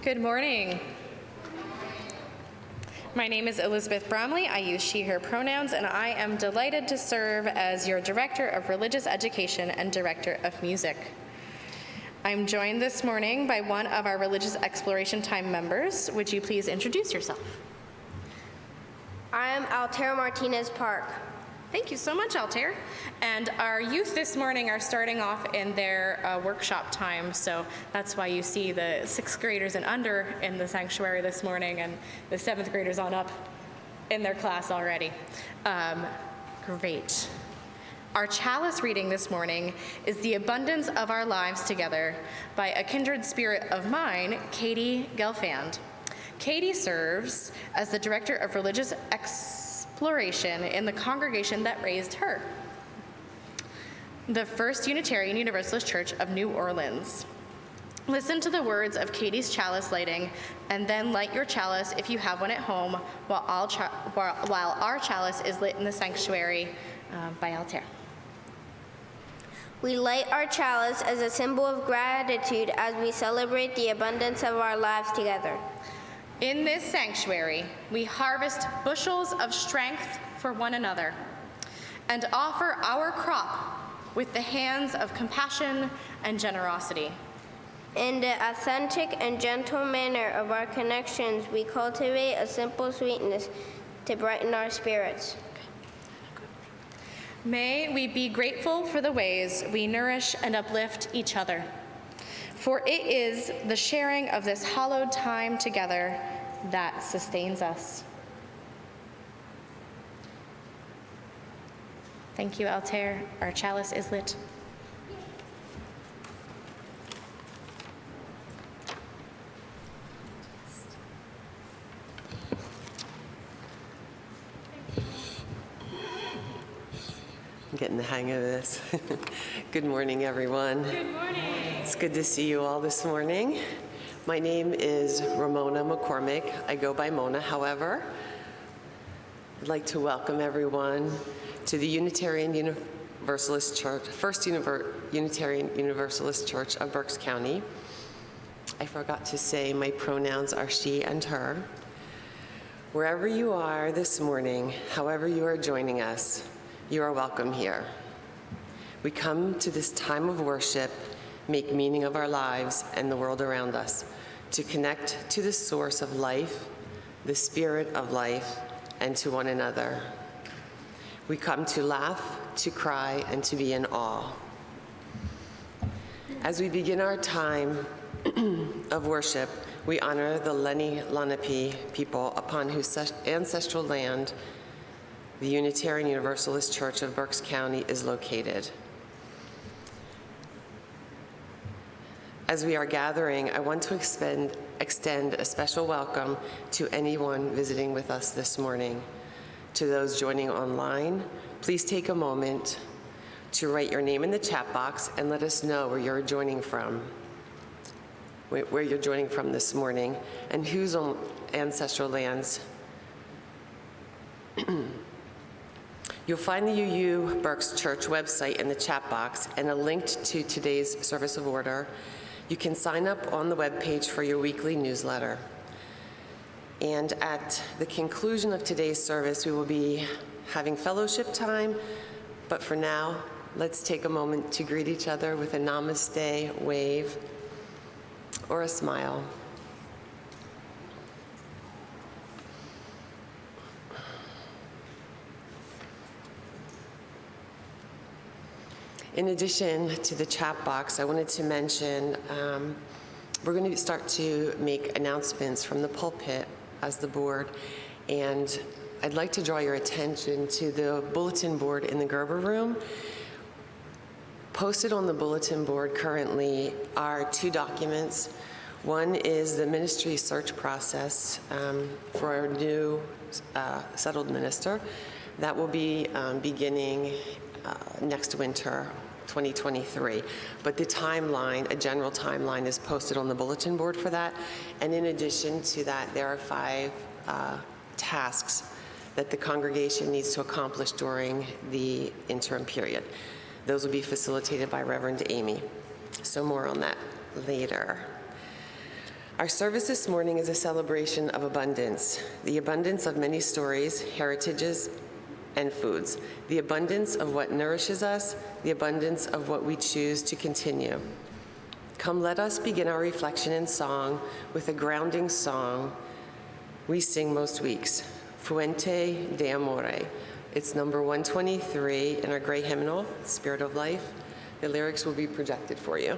Good morning. My name is Elizabeth Bromley. I use she, her pronouns, and I am delighted to serve as your Director of Religious Education and Director of Music. I'm joined this morning by one of our Religious Exploration Time members. Would you please introduce yourself? I am Altair Martinez Park. Thank you so much, Altair. And our youth this morning are starting off in their workshop time, so that's why you see the 6th graders and under in the sanctuary this morning and the 7th graders on up in their class already. Great. Our chalice reading this morning is The Abundance of Our Lives Together by a kindred spirit of mine, Katie Gelfand. Katie serves as the Director of Religious Exploration in the congregation that raised her, the First Unitarian Universalist Church of New Orleans. Listen to the words of Katie's chalice lighting, and then light your chalice if you have one at home while our chalice is lit in the sanctuary by Altair. We light our chalice as a symbol of gratitude as we celebrate the abundance of our lives together. In this sanctuary, we harvest bushels of strength for one another and offer our crop with the hands of compassion and generosity. In the authentic and gentle manner of our connections, we cultivate a simple sweetness to brighten our spirits. May we be grateful for the ways we nourish and uplift each other. For it is the sharing of this hallowed time together that sustains us. Thank you, Altair. Our chalice is lit. I'm getting the hang of this. Good morning, everyone. Good morning. It's good to see you all this morning. My name is Ramona McCormick. I go by Mona. However, I'd like to welcome everyone to the Unitarian Universalist Church, First Unitarian Universalist Church of Berks County. I forgot to say my pronouns are she and her. Wherever you are this morning, however you are joining us, you are welcome here. We come to this time of worship, make meaning of our lives and the world around us, to connect to the source of life, the spirit of life, and to one another. We come to laugh, to cry, and to be in awe. As we begin our time of worship, we honor the Lenni Lenape people upon whose ancestral land the Unitarian Universalist Church of Berks County is located. As we are gathering, I want to extend a special welcome to anyone visiting with us this morning. To those joining online, please take a moment to write your name in the chat box and let us know where you're joining from this morning and whose ancestral lands. You'll find the UU Berks Church website in the chat box and a link to today's service of order. You can sign up on the webpage for your weekly newsletter. And at the conclusion of today's service, we will be having fellowship time, but for now, let's take a moment to greet each other with a namaste wave or a smile. In addition to the chat box, I wanted to mention we're going to start to make announcements from the pulpit as the board, and I'd like to draw your attention to the bulletin board in the Gerber room. Posted on the bulletin board currently are 2 documents. One is the ministry search process for our new settled minister. That will be beginning next winter, 2023. But the timeline, a general timeline, is posted on the bulletin board for that. And in addition to that, there are 5 tasks that the congregation needs to accomplish during the interim period. Those will be facilitated by Reverend Amy. So more on that later. Our service this morning is a celebration of abundance, the abundance of many stories, heritages, and foods, the abundance of what nourishes us, the abundance of what we choose to continue. Come, let us begin our reflection in song with a grounding song we sing most weeks, Fuente de Amore. It's number 123 in our gray hymnal, Spirit of Life. The lyrics will be projected for you.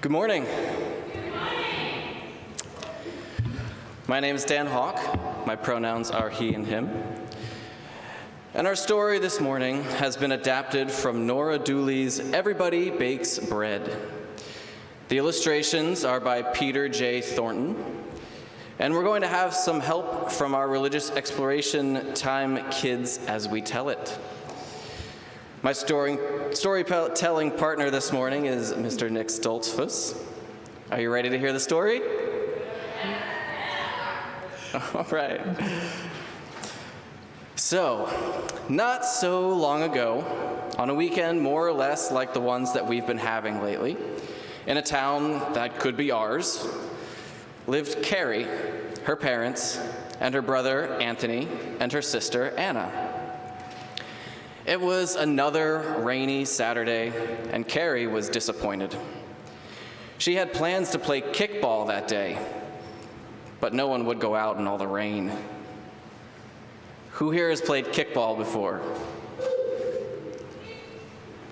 Good morning. My name is Dan Hawk. My pronouns are he and him. And our story this morning has been adapted from Nora Dooley's Everybody Bakes Bread. The illustrations are by Peter J. Thornton. And we're going to have some help from our religious exploration time kids as we tell it. My storytelling partner this morning is Mr. Nick Stoltzfus. Are you ready to hear the story? All right. So, not so long ago, on a weekend more or less like the ones that we've been having lately, in a town that could be ours, lived Carrie, her parents, and her brother Anthony, and her sister Anna. It was another rainy Saturday, and Carrie was disappointed. She had plans to play kickball that day, but no one would go out in all the rain. Who here has played kickball before?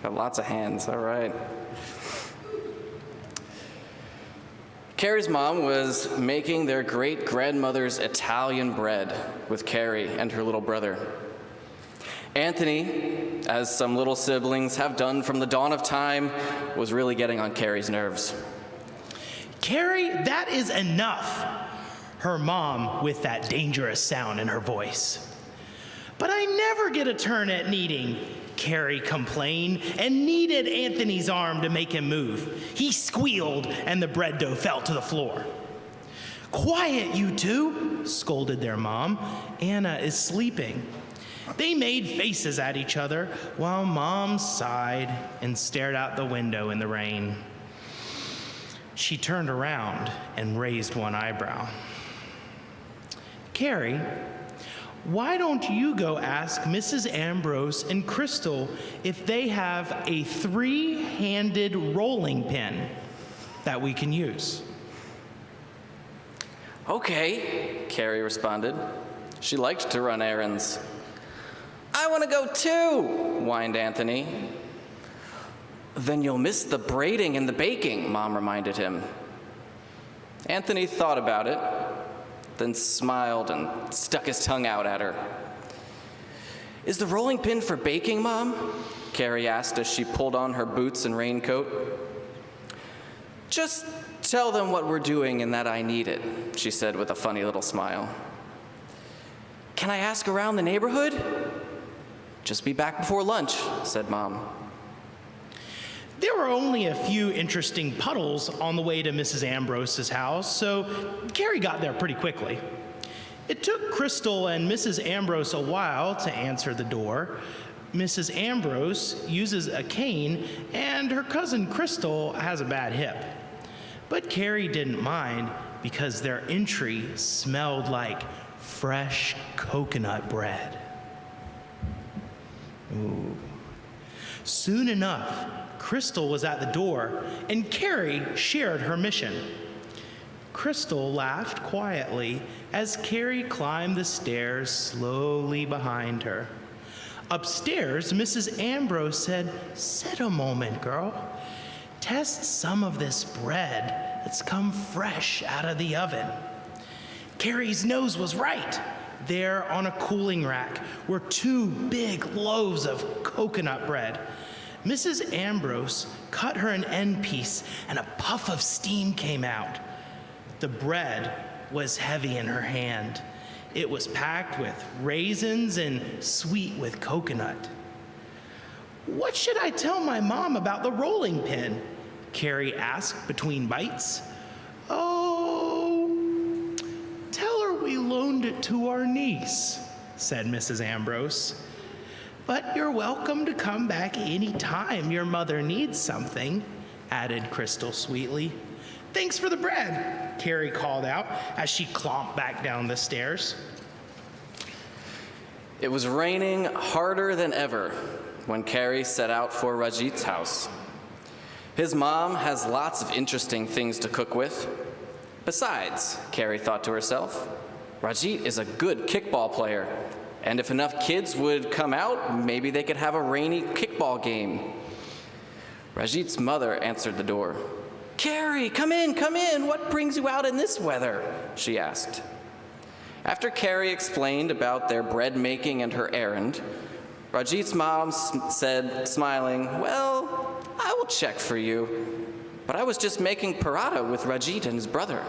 Got lots of hands, all right. Carrie's mom was making their great-grandmother's Italian bread with Carrie and her little brother. Anthony, as some little siblings have done from the dawn of time, was really getting on Carrie's nerves. Carrie, that is enough. Her mom with that dangerous sound in her voice. But I never get a turn at kneading, Carrie complained and kneaded Anthony's arm to make him move. He squealed and the bread dough fell to the floor. Quiet, you two, scolded their mom. Anna is sleeping. They made faces at each other while Mom sighed and stared out the window in the rain. She turned around and raised one eyebrow. Carrie, Why don't you go ask Mrs. Ambrose and Crystal if they have a 3-handed rolling pin that we can use? Okay, Carrie responded. She liked to run errands. I want to go too, whined Anthony. Then you'll miss the braiding and the baking, Mom reminded him. Anthony thought about it, then smiled and stuck his tongue out at her. Is the rolling pin for baking, Mom? Carrie asked as she pulled on her boots and raincoat. Just tell them what we're doing and that I need it, she said with a funny little smile. Can I ask around the neighborhood? Just be back before lunch, said Mom. There were only a few interesting puddles on the way to Mrs. Ambrose's house, so Carrie got there pretty quickly. It took Crystal and Mrs. Ambrose a while to answer the door. Mrs. Ambrose uses a cane, and her cousin Crystal has a bad hip. But Carrie didn't mind because their entry smelled like fresh coconut bread. Ooh. Soon enough, Crystal was at the door, and Carrie shared her mission. Crystal laughed quietly as Carrie climbed the stairs slowly behind her. Upstairs, Mrs. Ambrose said, "Sit a moment, girl. Test some of this bread that's come fresh out of the oven." Carrie's nose was right. There on a cooling rack were 2 big loaves of coconut bread. Mrs. Ambrose cut her an end piece, and a puff of steam came out. The bread was heavy in her hand. It was packed with raisins and sweet with coconut. What should I tell my mom about the rolling pin? Carrie asked between bites. Oh, tell her we loaned it to our niece, said Mrs. Ambrose. But you're welcome to come back any time your mother needs something, added Crystal sweetly. Thanks for the bread, Carrie called out as she clomped back down the stairs. It was raining harder than ever when Carrie set out for Rajit's house. His mom has lots of interesting things to cook with. Besides, Carrie thought to herself, Rajit is a good kickball player, and if enough kids would come out, maybe they could have a rainy kickball game. Rajit's mother answered the door. Carrie, come in, come in. What brings you out in this weather? She asked. After Carrie explained about their bread making and her errand, Rajit's mom said, smiling, well, I will check for you, but I was just making paratha with Rajit and his brother.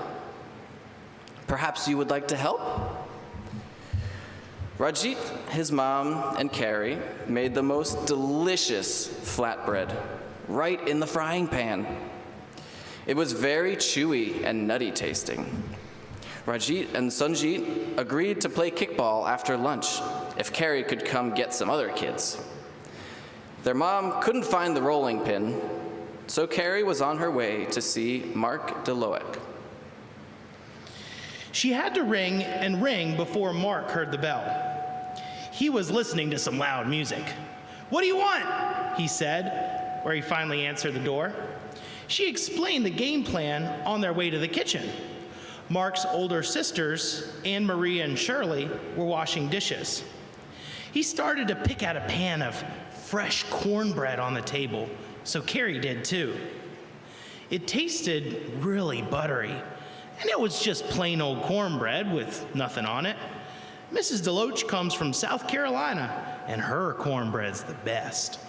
Perhaps you would like to help? Rajit, his mom, and Carrie made the most delicious flatbread right in the frying pan. It was very chewy and nutty tasting. Rajit and Sanjit agreed to play kickball after lunch if Carrie could come get some other kids. Their mom couldn't find the rolling pin, so Carrie was on her way to see Mark DeLoic. She had to ring and ring before Mark heard the bell. He was listening to some loud music. What do you want? He said, where he finally answered the door. She explained the game plan on their way to the kitchen. Mark's older sisters, Anne Marie and Shirley, were washing dishes. He started to pick out a pan of fresh cornbread on the table, so Carrie did too. It tasted really buttery, and it was just plain old cornbread with nothing on it. Mrs. DeLoach comes from South Carolina, and her cornbread's the best.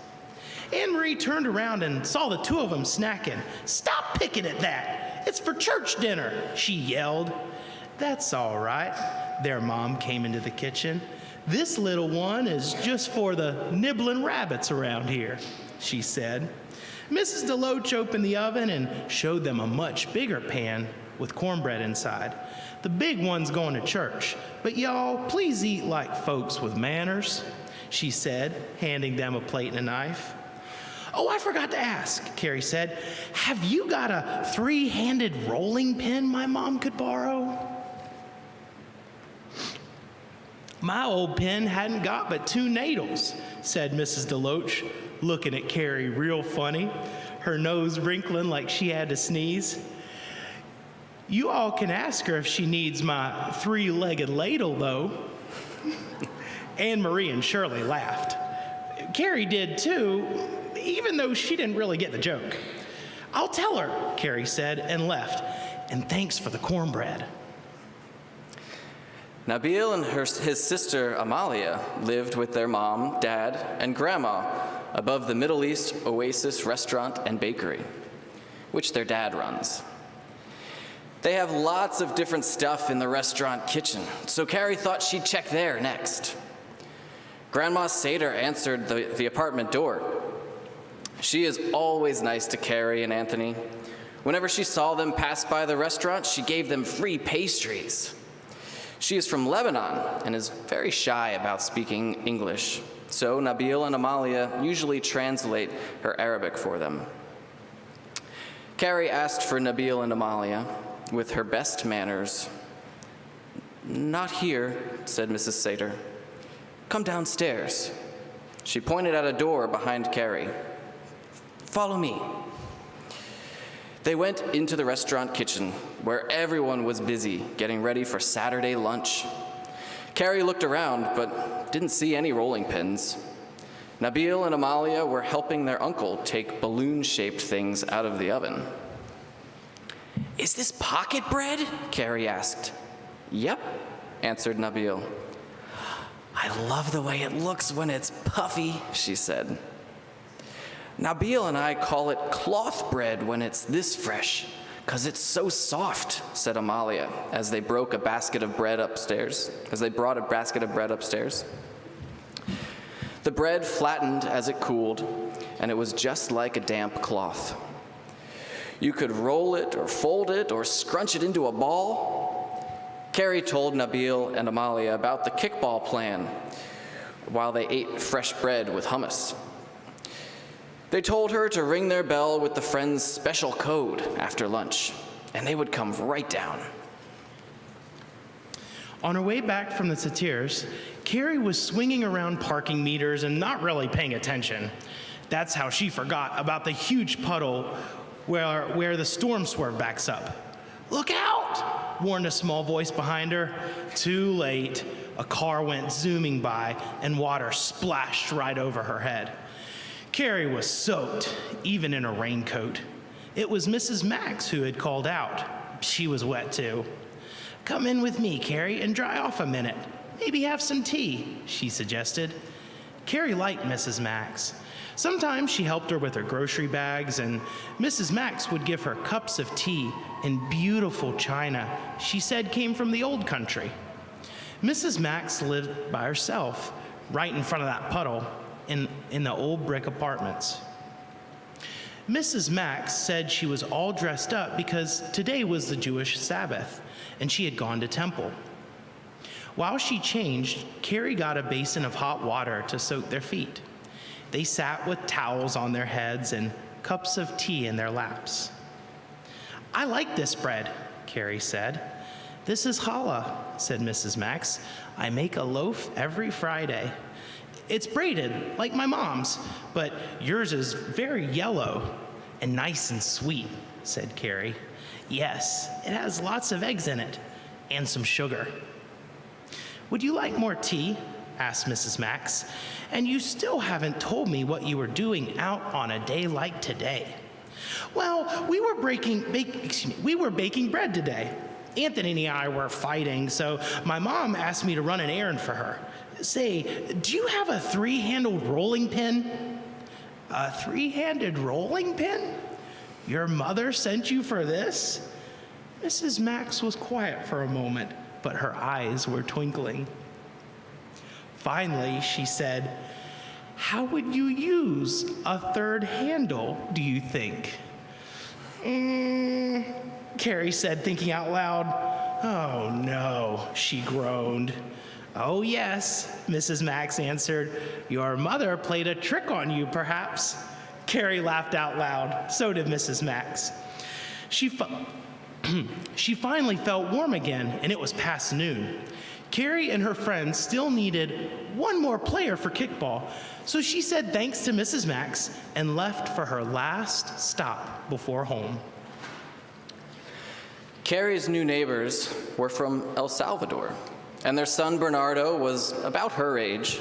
Anne Marie turned around and saw the two of them snacking. Stop picking at that! It's for church dinner, she yelled. That's all right. Their mom came into the kitchen. This little one is just for the nibbling rabbits around here, she said. Mrs. DeLoach opened the oven and showed them a much bigger pan with cornbread inside. The big one's going to church, but y'all, please eat like folks with manners, she said, handing them a plate and a knife. Oh, I forgot to ask, Carrie said. Have you got a 3-handed rolling pin my mom could borrow? My old pen hadn't got but 2 needles, said Mrs. DeLoach, looking at Carrie real funny, her nose wrinkling like she had to sneeze. You all can ask her if she needs my 3-legged ladle, though. Anne Marie and Shirley laughed. Carrie did too, even though she didn't really get the joke. I'll tell her, Carrie said, and left. And thanks for the cornbread. Nabil and his sister Amalia lived with their mom, dad, and grandma above the Middle East Oasis restaurant and bakery, which their dad runs. They have lots of different stuff in the restaurant kitchen, so Carrie thought she'd check there next. Grandma Seder answered the apartment door. She is always nice to Carrie and Anthony. Whenever she saw them pass by the restaurant, she gave them free pastries. She is from Lebanon and is very shy about speaking English, so Nabil and Amalia usually translate her Arabic for them. Carrie asked for Nabil and Amalia with her best manners. "Not here," said Mrs. Seder. "Come downstairs." She pointed at a door behind Carrie. "Follow me." They went into the restaurant kitchen, where everyone was busy getting ready for Saturday lunch. Carrie looked around, but didn't see any rolling pins. Nabil and Amalia were helping their uncle take balloon-shaped things out of the oven. "Is this pocket bread?" Carrie asked. "Yep," answered Nabil. "I love the way it looks when it's puffy," she said. "Nabil and I call it cloth bread when it's this fresh, 'cause it's so soft," said Amalia as they brought a basket of bread upstairs. The bread flattened as it cooled, and it was just like a damp cloth. You could roll it or fold it or scrunch it into a ball. Carrie told Nabil and Amalia about the kickball plan while they ate fresh bread with hummus. They told her to ring their bell with the Friends' special code after lunch, and they would come right down. On her way back from the Satirs, Carrie was swinging around parking meters and not really paying attention. That's how she forgot about the huge puddle where the storm swerve backs up. "Look out!" warned a small voice behind her. Too late. A car went zooming by and water splashed right over her head. Carrie was soaked, even in a raincoat. It was Mrs. Max who had called out. She was wet too. "Come in with me, Carrie, and dry off a minute. Maybe have some tea," she suggested. Carrie liked Mrs. Max. Sometimes she helped her with her grocery bags, and Mrs. Max would give her cups of tea in beautiful china she said came from the old country. Mrs. Max lived by herself, right in front of that puddle, in the old brick apartments. Mrs. Max said she was all dressed up because today was the Jewish Sabbath, and she had gone to temple. While she changed, Carrie got a basin of hot water to soak their feet. They sat with towels on their heads and cups of tea in their laps. "I like this bread," Carrie said. "This is challah," said Mrs. Max. "I make a loaf every Friday. It's braided, like my mom's, but yours is very yellow and nice and sweet," said Carrie. "Yes, it has lots of eggs in it and some sugar." "Would you like more tea?" asked Mrs. Max. "And you still haven't told me what you were doing out on a day like today." "Well, we were baking bread today. Anthony and I were fighting, so my mom asked me to run an errand for her. Say, do you have a 3-handled rolling pin?" "A 3-handed rolling pin? Your mother sent you for this?" Mrs. Max was quiet for a moment, but her eyes were twinkling. Finally, she said, "How would you use a 3rd handle, do you think?" Carrie said, thinking out loud. "Oh no," she groaned. "Oh yes," Mrs. Max answered. "Your mother played a trick on you, perhaps." Carrie laughed out loud. So did Mrs. Max. She finally felt warm again, and it was past noon. Carrie and her friends still needed one more player for kickball, so she said thanks to Mrs. Max and left for her last stop before home. Carrie's new neighbors were from El Salvador, and their son Bernardo was about her age.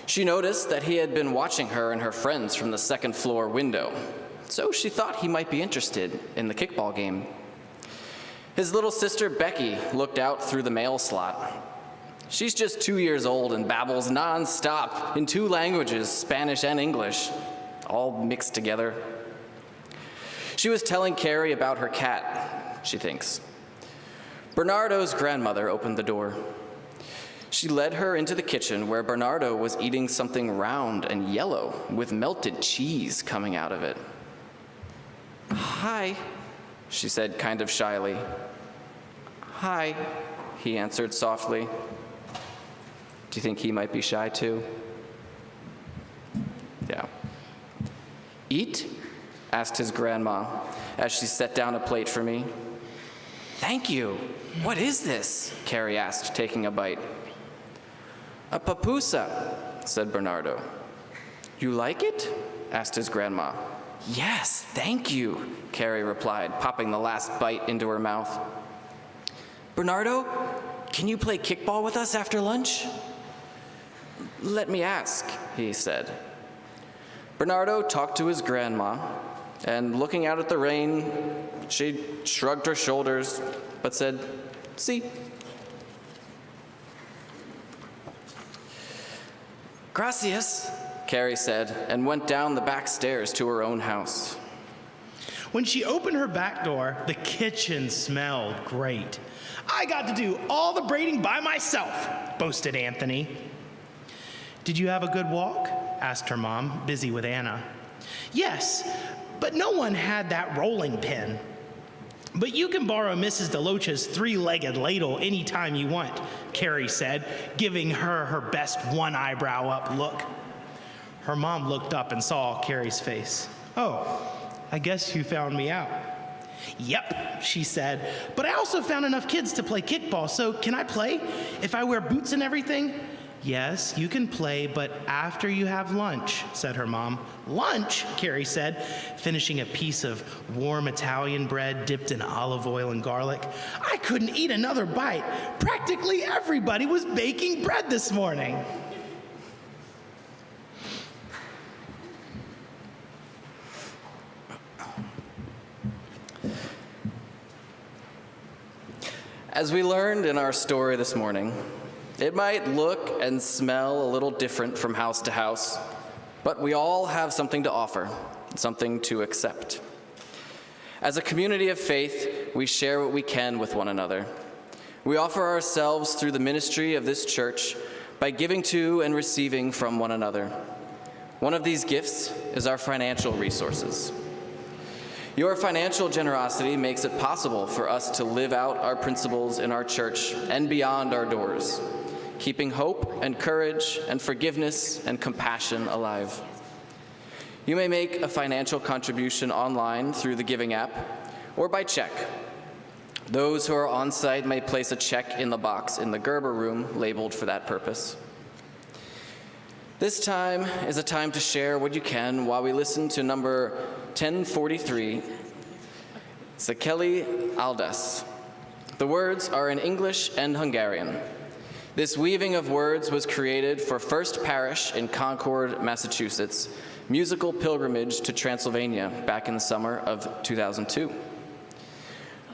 She noticed that he had been watching her and her friends from the second floor window, so she thought he might be interested in the kickball game. His little sister Becky looked out through the mail slot. She's just 2 years old and babbles nonstop in 2 languages, Spanish and English, all mixed together. She was telling Carrie about her cat, she thinks. Bernardo's grandmother opened the door. She led her into the kitchen where Bernardo was eating something round and yellow with melted cheese coming out of it. "Hi," she said kind of shyly. "Hi," he answered softly. Do you think he might be shy too? Yeah. "Eat?" asked his grandma as she set down a plate for me. "Thank you. What is this?" Carrie asked, taking a bite. "A papusa," said Bernardo. "You like it?" asked his grandma. "Yes, thank you," Carrie replied, popping the last bite into her mouth. "Bernardo, can you play kickball with us after lunch?" "Let me ask," he said. Bernardo talked to his grandma, and looking out at the rain, she shrugged her shoulders, but said, "See." "Gracias," Carrie said, and went down the back stairs to her own house. When she opened her back door, the kitchen smelled great. "I got to do all the braiding by myself," boasted Anthony. "Did you have a good walk?" asked her mom, busy with Anna. "Yes, but no one had that rolling pin. But you can borrow Mrs. DeLoach's 3-legged ladle anytime you want," Carrie said, giving her her best one eyebrow up look. Her mom looked up and saw Carrie's face. "Oh, I guess you found me out." "Yep," she said, "but I also found enough kids to play kickball, so can I play? If I wear boots and everything?" "Yes, you can play, but after you have lunch," said her mom. "Lunch?" Carrie said, finishing a piece of warm Italian bread dipped in olive oil and garlic. "I couldn't eat another bite. Practically everybody was baking bread this morning." As we learned in our story this morning, it might look and smell a little different from house to house, but we all have something to offer, something to accept. As a community of faith, we share what we can with one another. We offer ourselves through the ministry of this church by giving to and receiving from one another. One of these gifts is our financial resources. Your financial generosity makes it possible for us to live out our principles in our church and beyond our doors, keeping hope and courage and forgiveness and compassion alive. You may make a financial contribution online through the Giving app or by check. Those who are on site may place a check in the box in the Gerber room labeled for that purpose. This time is a time to share what you can while we listen to number 1043, Sekeli Aldas. The words are in English and Hungarian. This weaving of words was created for First Parish in Concord, Massachusetts, musical pilgrimage to Transylvania back in the summer of 2002.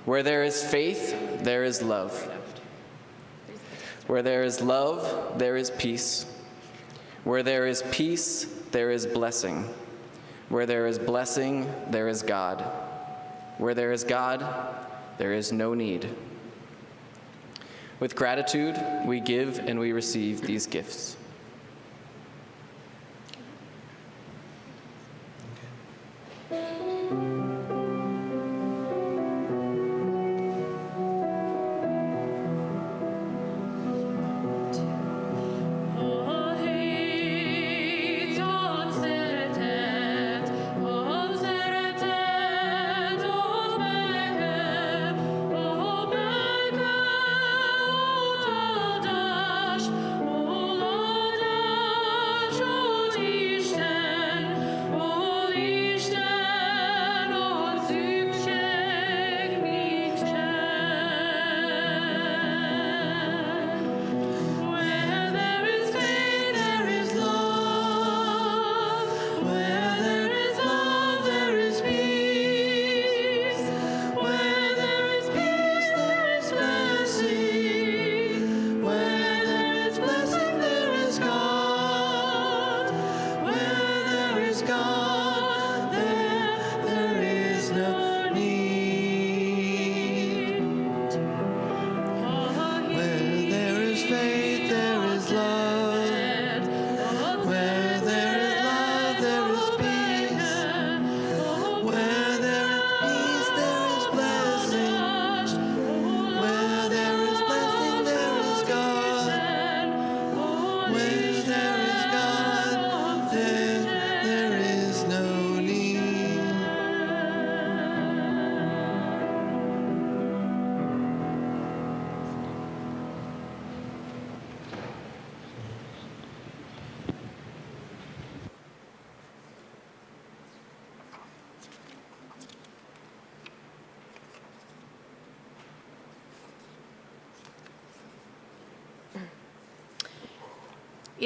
Where there is faith, there is love. Where there is love, there is peace. Where there is peace, there is blessing. Where there is blessing, there is God. Where there is God, there is no need. With gratitude, we give and we receive these gifts.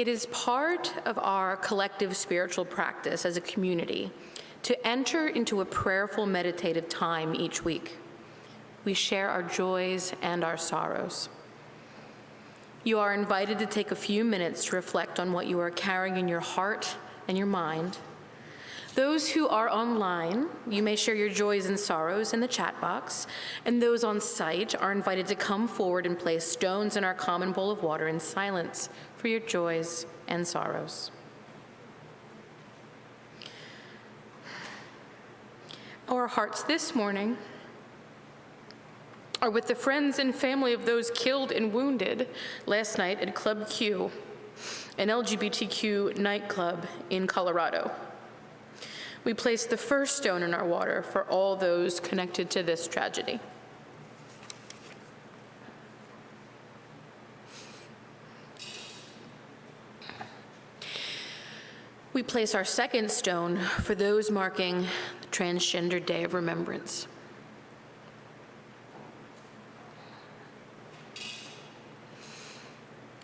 It is part of our collective spiritual practice as a community to enter into a prayerful meditative time each week. We share our joys and our sorrows. You are invited to take a few minutes to reflect on what you are carrying in your heart and your mind. Those who are online, you may share your joys and sorrows in the chat box, and those on site are invited to come forward and place stones in our common bowl of water in silence for your joys and sorrows. Our hearts this morning are with the friends and family of those killed and wounded last night at Club Q, an LGBTQ nightclub in Colorado. We place the first stone in our water for all those connected to this tragedy. We place our second stone for those marking the Transgender Day of Remembrance.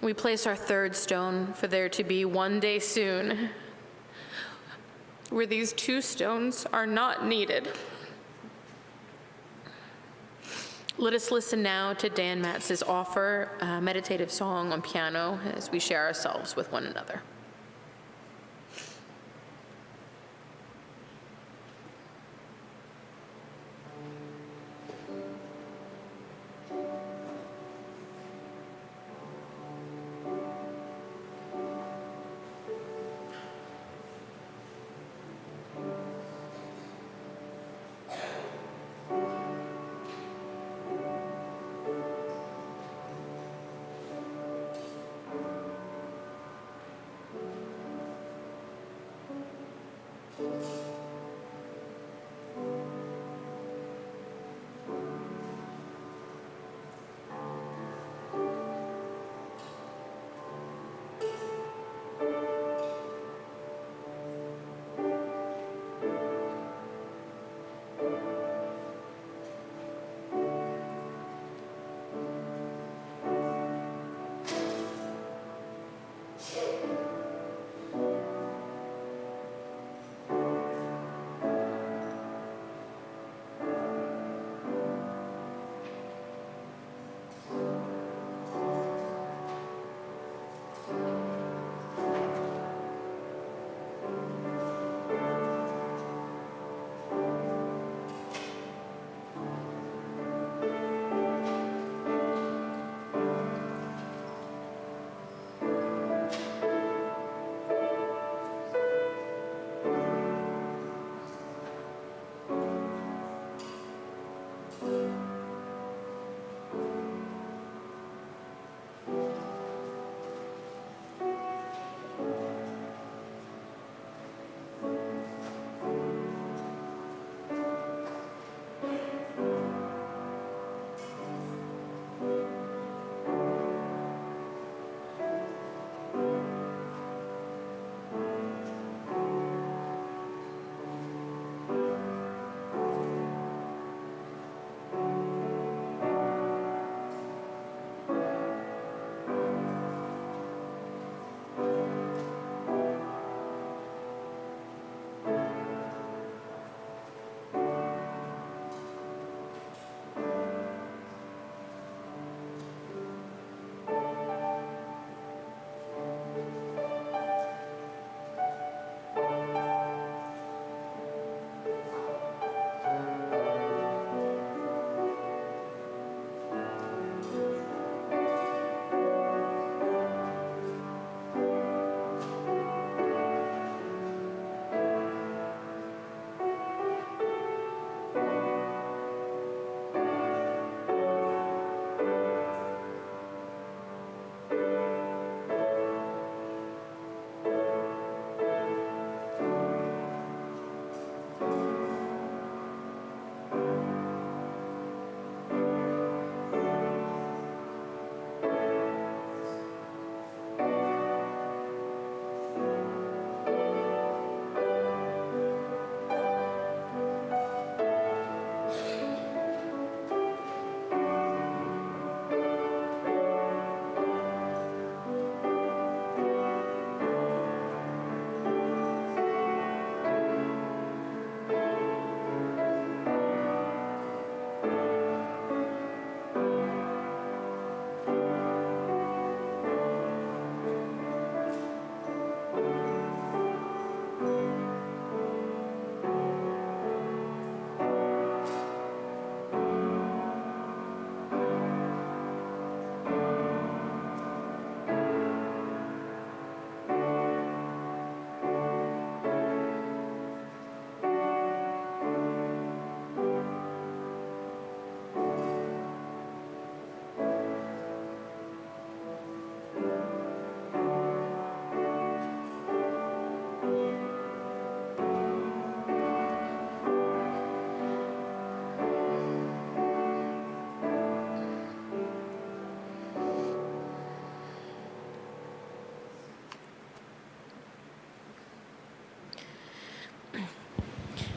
We place our third stone for there to be one day soon where these two stones are not needed. Let us listen now to Dan Matz's offer, a meditative song on piano as we share ourselves with one another.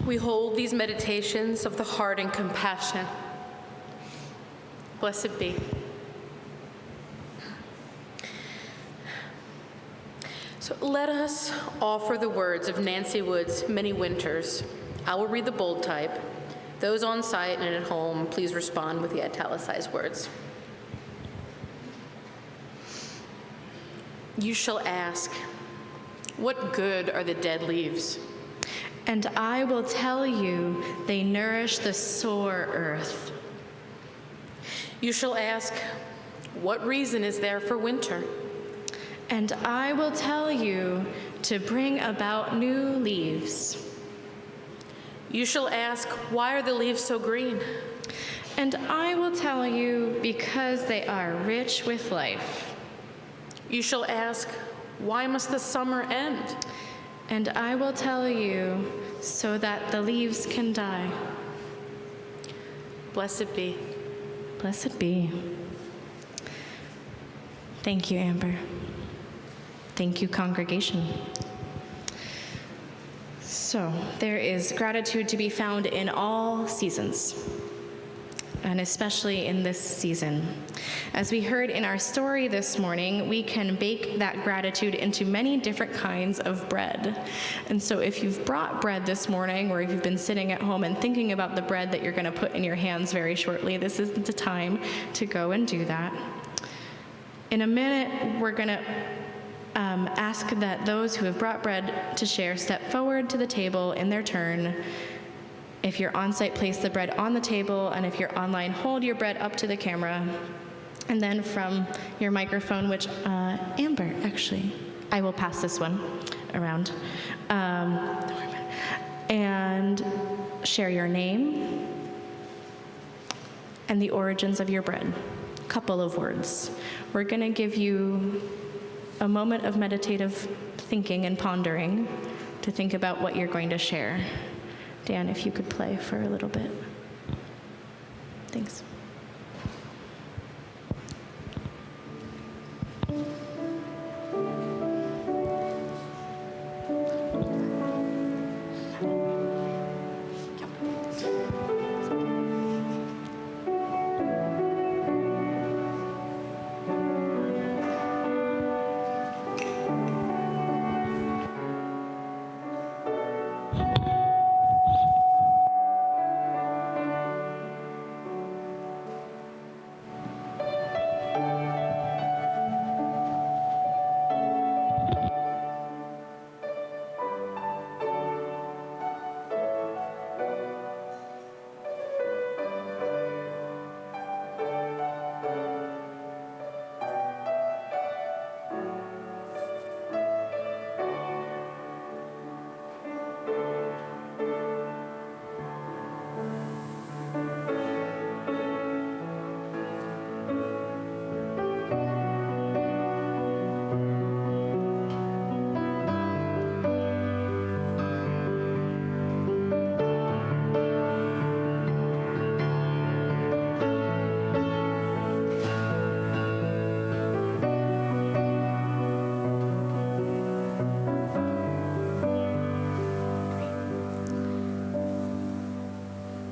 We hold these meditations of the heart in compassion. Blessed be. So let us offer the words of Nancy Wood's Many Winters. I will read the bold type. Those on site and at home, please respond with the italicized words. You shall ask, what good are the dead leaves? And I will tell you, they nourish the sore earth. You shall ask, what reason is there for winter? And I will tell you, to bring about new leaves. You shall ask, why are the leaves so green? And I will tell you, because they are rich with life. You shall ask, why must the summer end? And I will tell you, so that the leaves can die. Blessed be. Blessed be. Thank you, Amber. Thank you, congregation. So, there is gratitude to be found in all seasons, and especially in this season. As we heard in our story this morning, we can bake that gratitude into many different kinds of bread. And so if you've brought bread this morning, or if you've been sitting at home and thinking about the bread that you're going to put in your hands very shortly, this is the time to go and do that. In a minute, we're going to ask that those who have brought bread to share step forward to the table in their turn. If you're on site, place the bread on the table, and if you're online, hold your bread up to the camera. And then from your microphone, which Amber, actually, I will pass this one around. And share your name and the origins of your bread. Couple of words. We're going to give you a moment of meditative thinking and pondering to think about what you're going to share. Dan, if you could play for a little bit. Thanks.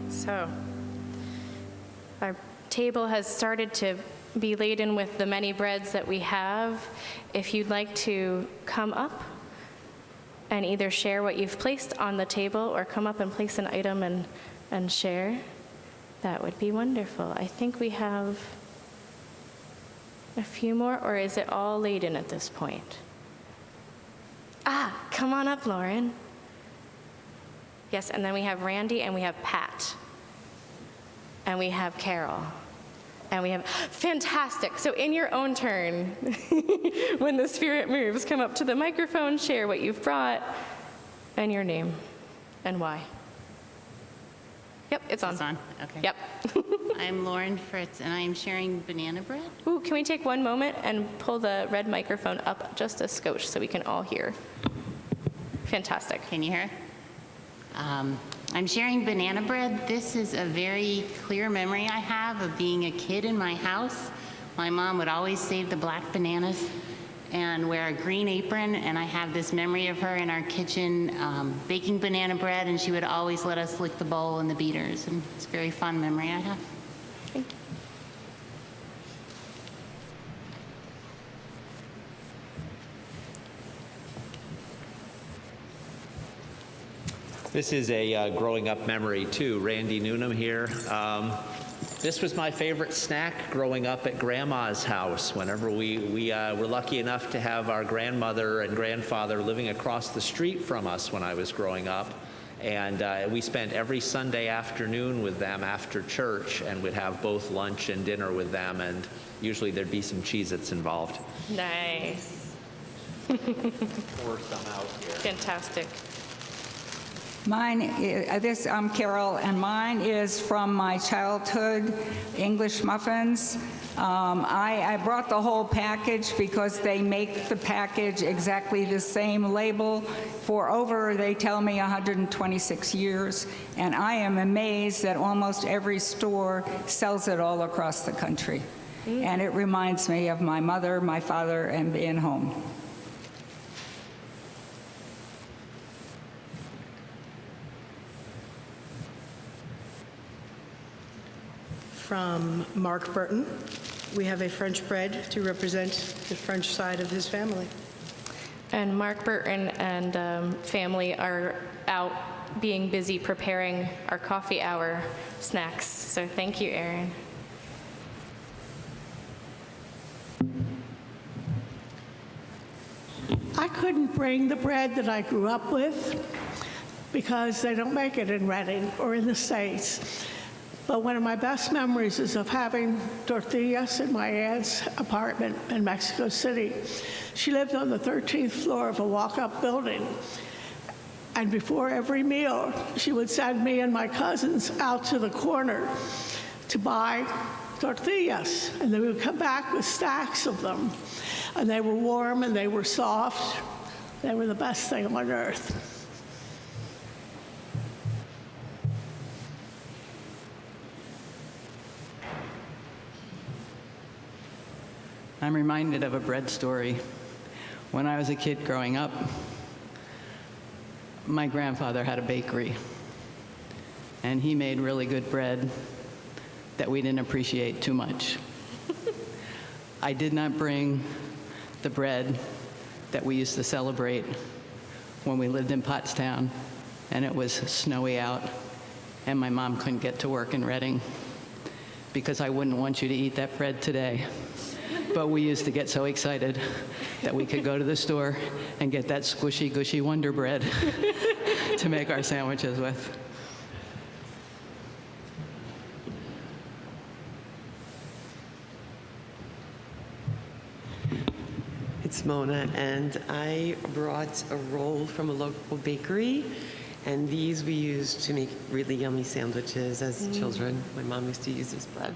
So, our table has started to be laden with the many breads that we have. If you'd like to come up and either share what you've placed on the table or come up and place an item and share, that would be wonderful. I think we have a few more, or is it all laden at this point? Come on up, Lauren. Yes, and then we have Randy and we have Pat. And we have Carol. And we have, fantastic. So in your own turn, when the Spirit moves, come up to the microphone, share what you've brought, and your name, and why. Yep, it's on. It's on, okay. Yep. I'm Lauren Fritz, and I am sharing banana bread. Ooh, can we take one moment and pull the red microphone up just a skosh so we can all hear? Fantastic. Can you hear? I'm sharing banana bread. This is a very clear memory I have of being a kid in my house. My mom would always save the black bananas, and wear a green apron, and I have this memory of her in our kitchen baking banana bread, and she would always let us lick the bowl and the beaters, and it's a very fond memory I have. This is a growing up memory too. Randy Noonan here. This was my favorite snack growing up at Grandma's house. Whenever we were lucky enough to have our grandmother and grandfather living across the street from us when I was growing up. And we spent every Sunday afternoon with them after church and would have both lunch and dinner with them. And usually there'd be some Cheez-Its involved. Nice. Pour some out here. Fantastic. I'm Carol, and mine is from my childhood, English muffins. I brought the whole package because they make the package exactly the same label for over, they tell me, 126 years. And I am amazed that almost every store sells it all across the country. And it reminds me of my mother, my father, and being home. From Mark Burton. We have a French bread to represent the French side of his family. And Mark Burton and family are out being busy preparing our coffee hour snacks. So thank you, Erin. I couldn't bring the bread that I grew up with because they don't make it in Reading or in the States. But one of my best memories is of having tortillas in my aunt's apartment in Mexico City. She lived on the 13th floor of a walk-up building. And before every meal, she would send me and my cousins out to the corner to buy tortillas. And then we would come back with stacks of them. And they were warm and they were soft. They were the best thing on earth. I'm reminded of a bread story. When I was a kid growing up, my grandfather had a bakery, and he made really good bread that we didn't appreciate too much. I did not bring the bread that we used to celebrate when we lived in Pottstown, and it was snowy out, and my mom couldn't get to work in Reading, because I wouldn't want you to eat that bread today. But we used to get so excited that we could go to the store and get that squishy, gushy Wonder Bread to make our sandwiches with. It's Mona, and I brought a roll from a local bakery, and these we used to make really yummy sandwiches as children. My mom used to use this bread.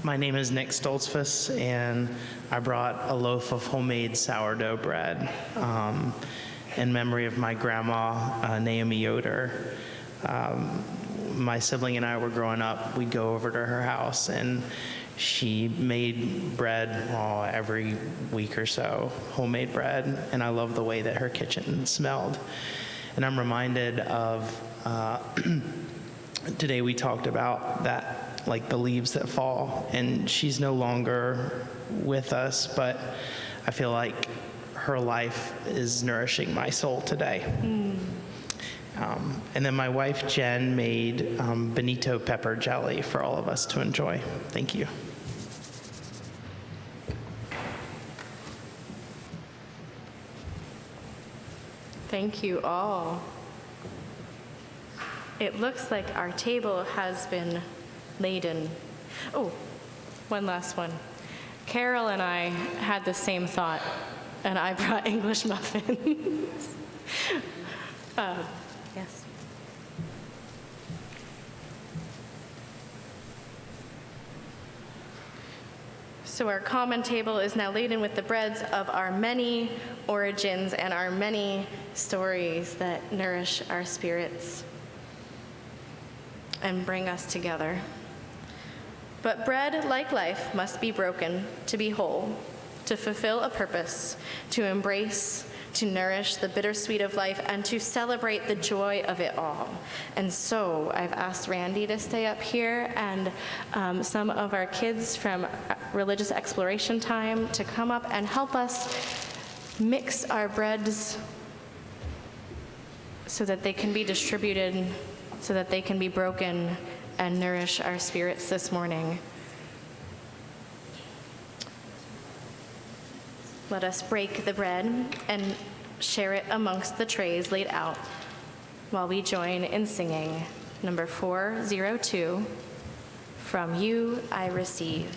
My name is Nick Stoltzfus, and I brought a loaf of homemade sourdough bread in memory of my grandma, Naomi Yoder. My sibling and I were growing up, we'd go over to her house, and she made bread every week or so, homemade bread, and I love the way that her kitchen smelled. And I'm reminded of, today we talked about that, like the leaves that fall, and she's no longer with us, but I feel like her life is nourishing my soul today. And then my wife Jen made bonito pepper jelly for all of us to enjoy. Thank you. Thank you all. It looks like our table has been laden. Oh, one last one. Carol and I had the same thought, and I brought English muffins. Yes. So our common table is now laden with the breads of our many origins and our many stories that nourish our spirits and bring us together. But bread, like life, must be broken to be whole, to fulfill a purpose, to embrace, to nourish the bittersweet of life, and to celebrate the joy of it all. And so I've asked Randy to stay up here and some of our kids from Religious Exploration Time to come up and help us mix our breads so that they can be distributed, so that they can be broken and nourish our spirits this morning. Let us break the bread and share it amongst the trays laid out while we join in singing number 402, From You I Receive.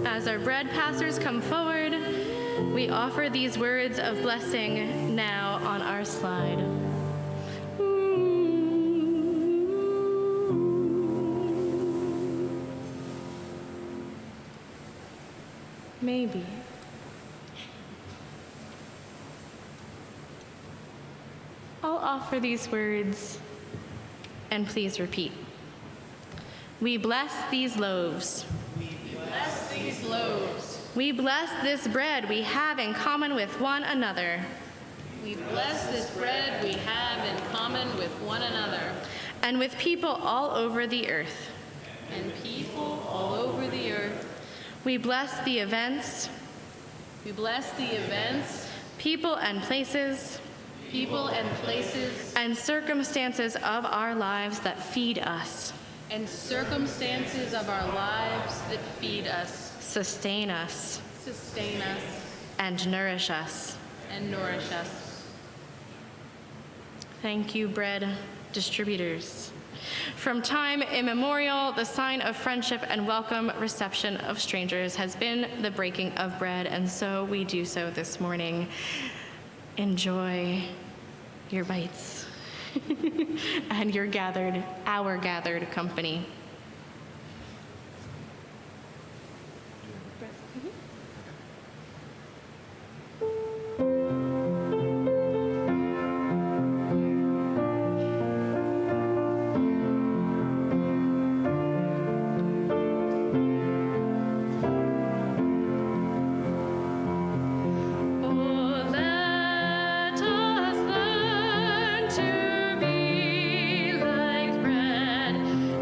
As our bread passers come forward, we offer these words of blessing now on our slide. Maybe. I'll offer these words, and please repeat. We bless these loaves. Bless these loaves. We bless this bread we have in common with one another. We bless this bread we have in common with one another. And with people all over the earth. And people all over the earth. We bless the events. We bless the events. People and places. People and places. And circumstances of our lives that feed us. And circumstances of our lives that feed us. Sustain us. Sustain us. And nourish us. And nourish us. Thank you, bread distributors. From time immemorial, the sign of friendship and welcome reception of strangers has been the breaking of bread, and so we do so this morning. Enjoy your bites and our gathered company.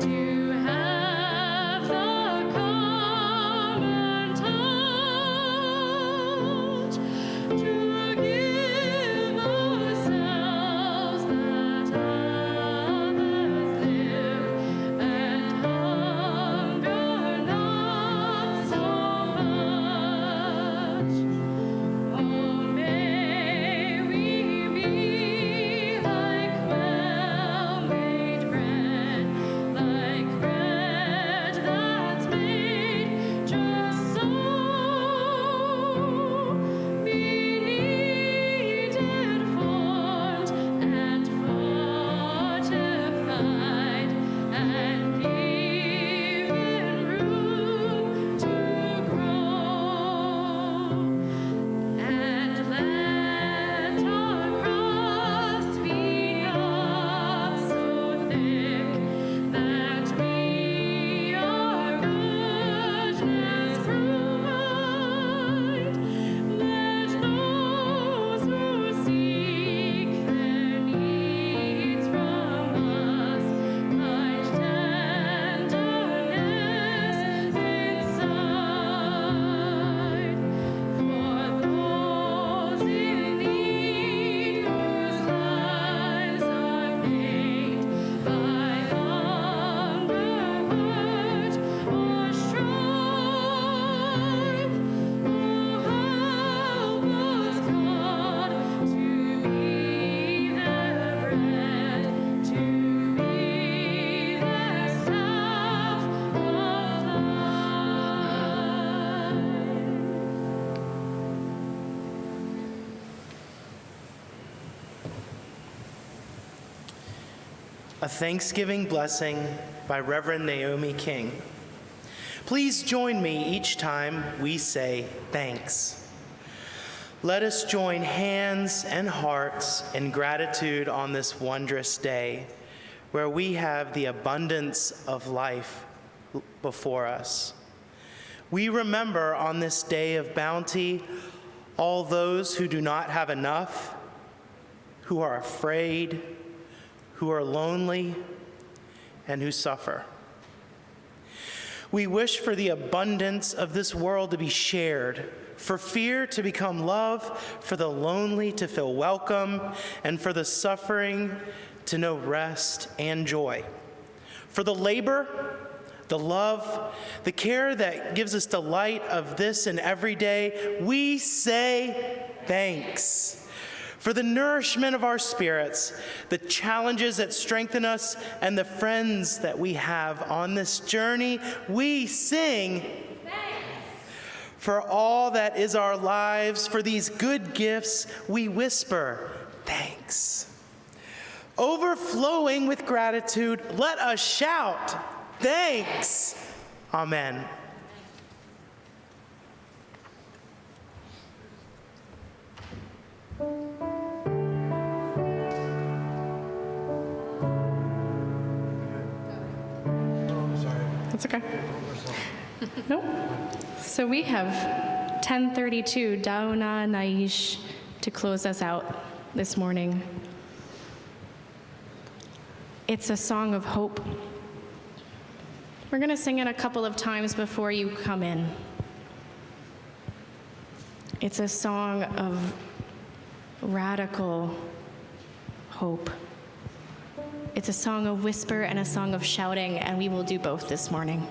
To a Thanksgiving blessing by Reverend Naomi King. Please join me each time we say thanks. Let us join hands and hearts in gratitude on this wondrous day where we have the abundance of life before us. We remember on this day of bounty all those who do not have enough, who are afraid, who are lonely, and who suffer. We wish for the abundance of this world to be shared, for fear to become love, for the lonely to feel welcome, and for the suffering to know rest and joy. For the labor, the love, the care that gives us delight of this and every day, we say thanks. For the nourishment of our spirits, the challenges that strengthen us, and the friends that we have on this journey, we sing thanks. For all that is our lives, for these good gifts, we whisper thanks. Overflowing with gratitude, let us shout thanks. Amen. That's okay. Nope. So we have 1032 Dauna Naish to close us out this morning. It's a song of hope. We're going to sing it a couple of times before you come in. It's a song of radical hope. It's a song of whisper and a song of shouting, and we will do both this morning.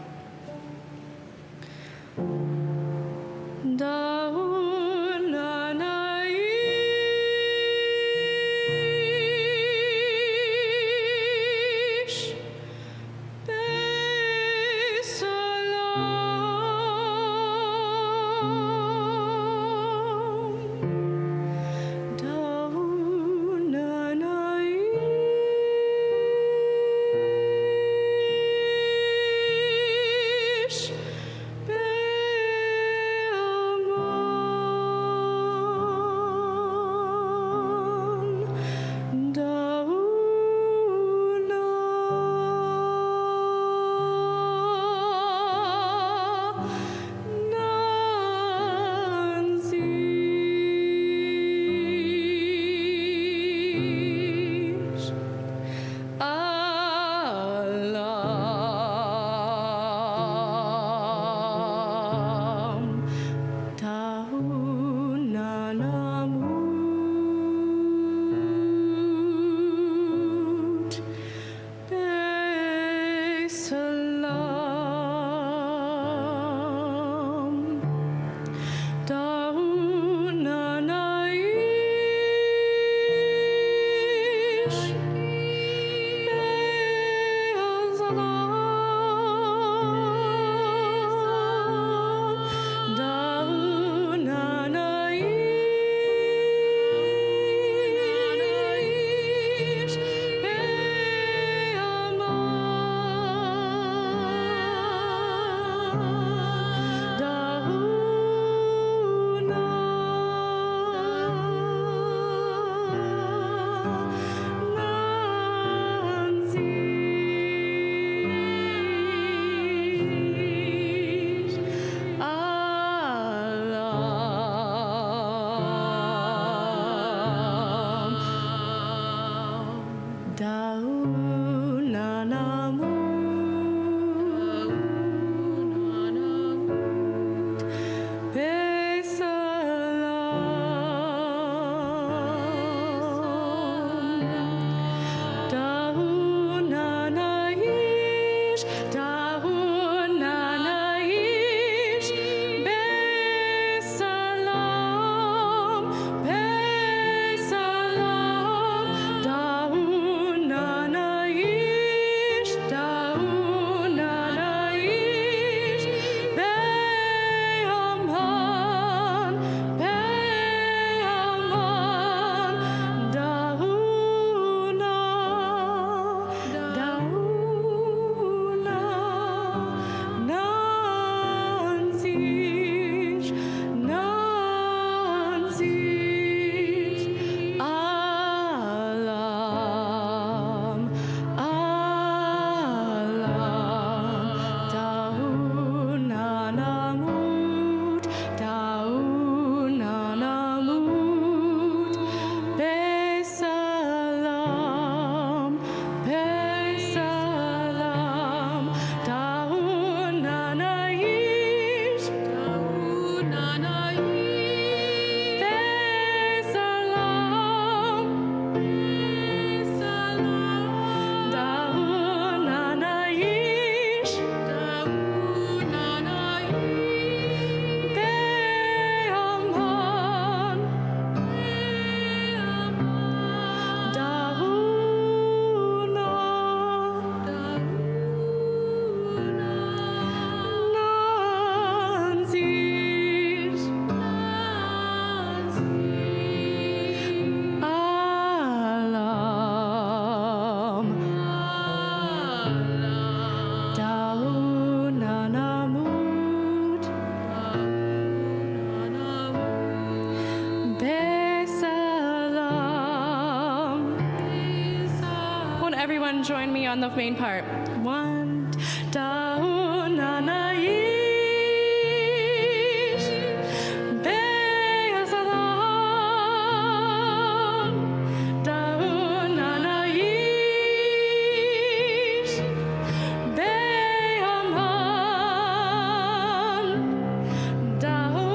everyone join me on the main part. 1, Da'u Nanayish, Be'asalam, Da'u Nanayish, Be'aman, Da'u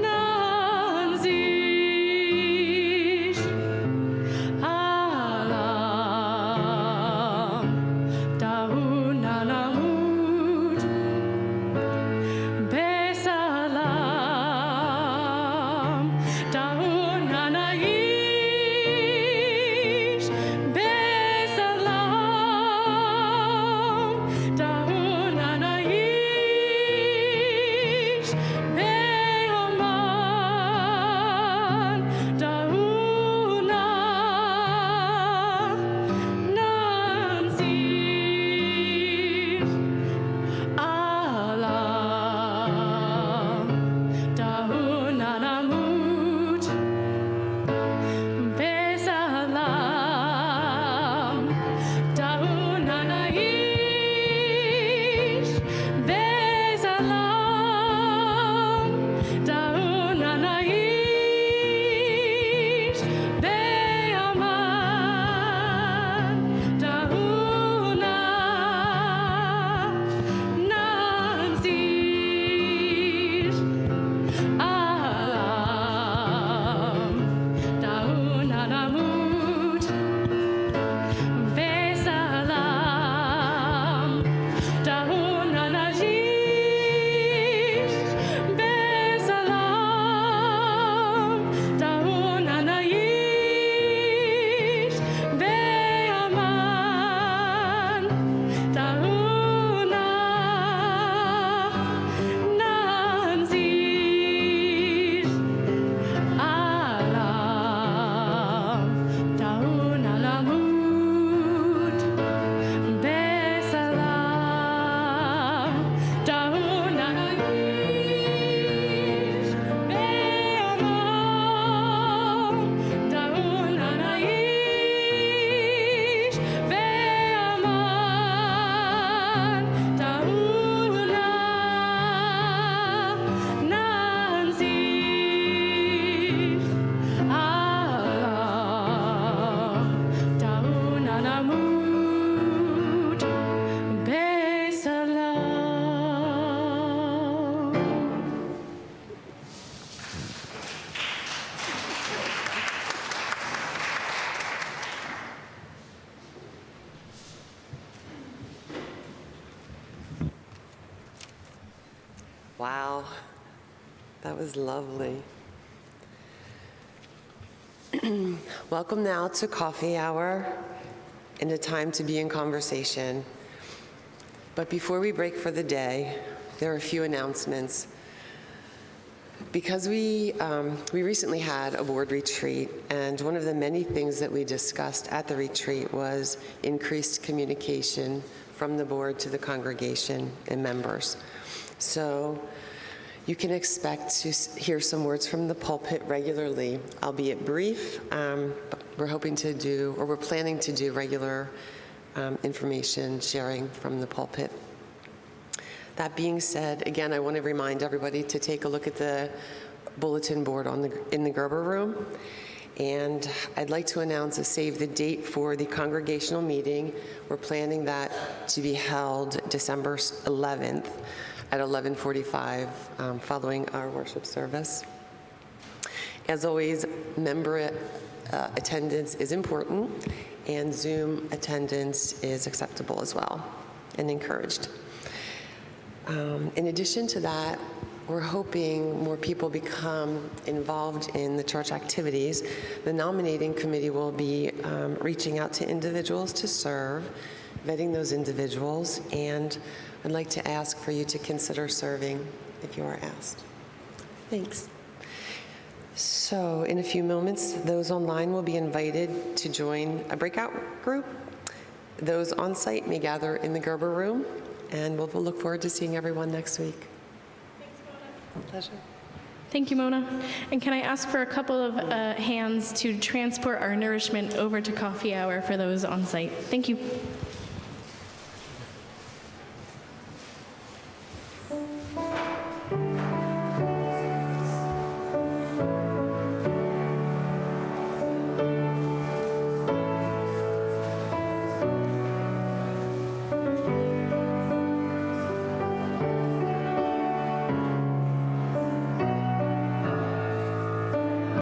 Nanzish, Alam, Da'u Nanamut, Besalam, Da'u Nanayish, Besalam, Da'u Nanayish, Be'aman, Da'u Nanzish, Alam, Da'u Nanamut, Besalam, Da'u Nanayish, Besalam, Da'u Nanayish, Be'aman, Da'u Nanzish, Alam, Da'u Nanamut, Besalam, Da'u Nanayish, Besalam, Da'u Nanayish, Be'aman, Da'u Nanzish, Alam, Da'u Nalamut, Besalam, Da'u Nanayish, Be'aman, Da'u Nanayish, Be'aman, Da'u Nanzish, Alam, Da'u Nanamut, Besalam. Wow, that was lovely. Welcome now to coffee hour and a time to be in conversation. But before we break for the day, there are a few announcements. Because we recently had a board retreat, and one of the many things that we discussed at the retreat was increased communication from the board to the congregation and members. So you can expect to hear some words from the pulpit regularly, albeit brief. But we're hoping to do, or we're planning to do regular information sharing from the pulpit. That being said, again, I want to remind everybody to take a look at the bulletin board in the Gerber room. And I'd like to announce a save the date for the congregational meeting. We're planning that to be held December 11th at 11:45 following our worship service. As always, member attendance is important, and Zoom attendance is acceptable as well and encouraged. In addition to that, we're hoping more people become involved in the church activities. The nominating committee will be reaching out to individuals to serve, vetting those individuals, and I'd like to ask for you to consider serving if you are asked. Thanks. So in a few moments, those online will be invited to join a breakout group. Those on site may gather in the Gerber room, and we'll look forward to seeing everyone next week. Thanks, Mona. Pleasure. Thank you, Mona. And can I ask for a couple of hands to transport our nourishment over to coffee hour for those on site? Thank you.